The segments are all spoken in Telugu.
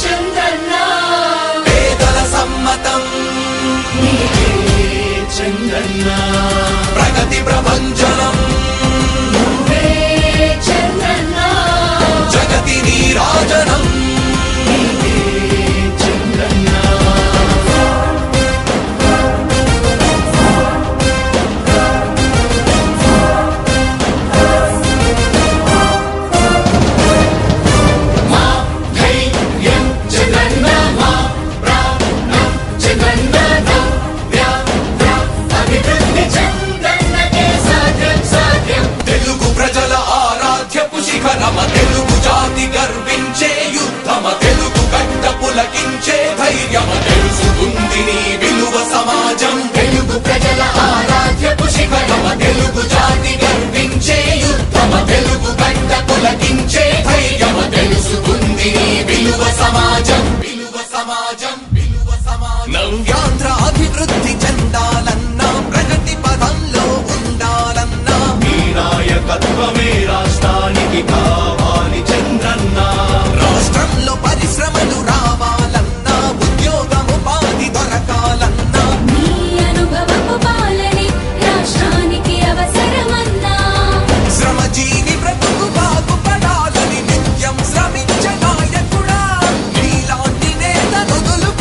చంద్రన్న పేదల సమ్మతం చంద్రన్న ప్రగతి ప్రభంజనం చంద్రన్న జగతి నీరాజనం తెలుగు జాతి గర్వించే యుద్ధమ తెలుగు గడ్డ పులకించే ధైర్యమ తెలుసుకుంది నీ విలువ సమాజం తెలుగు ప్రజల ఆరాధ్యపు శిఖరమ తెలుగు జాతి గర్వించే యుద్ధమ తెలుగు గడ్డ పులకించే ధైర్యమ తెలుసుకుంది నీ విలువ సమాజం విలువ సమాజం విలువ సమాజం నవ్యాంధ్ర అభివృద్ధి చెందాలన్నా ప్రగతి పదంలో ఉండాలన్నా నీ నాయకత్వమే రాష్ట్రానికి కావాలి చంద్రన్న రాష్ట్రంలో పరిశ్రమలు రావాలన్నా ఉద్యోగం ఉపాధి దొరకాలన్నా నీ అనుభవపు పాలనే రాష్ట్రానికి అవసరమన్నా శ్రమజీవి బ్రతుకు బాగుపడాలని నిత్యం శ్రమించే నాయకుడా నీలాంటి నేత నొదులు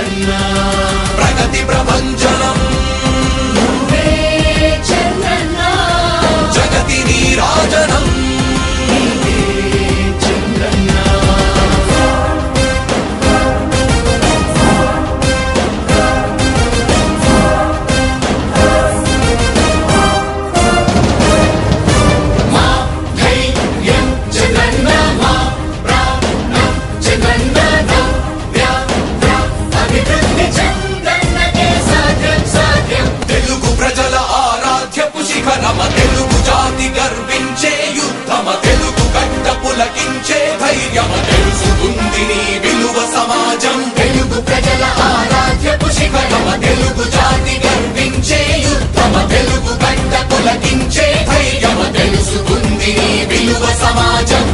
చంద్రన్న ప్రగతి ప్రభంజనం నువ్వే చంద్రన్న జగతి నీరాజనం నీవే చంద్రన్న మా ధైర్యం చంద్రన్న మా ప్రాణం చంద్రన్న అభివృద్ధి చంద్రన్నకే సాధ్యం సాధ్యం తెలుగు ప్రజల ఆరాధ్యపు శిఖరమ తెలుగు జాతి గర్వించే యుద్ధమ తెలుగు గడ్డ పులకించే ధైర్యమ తెలుసుకుంది నీ విలువ సమాజం తెలుగు ప్రజల ఆరాధ్యపు శిఖరమ తెలుగు జాతి గర్వించే యుద్ధమ తెలుగు గడ్డ పులకించే ధైర్యమ తెలుసుకుంది నీ విలువ సమాజం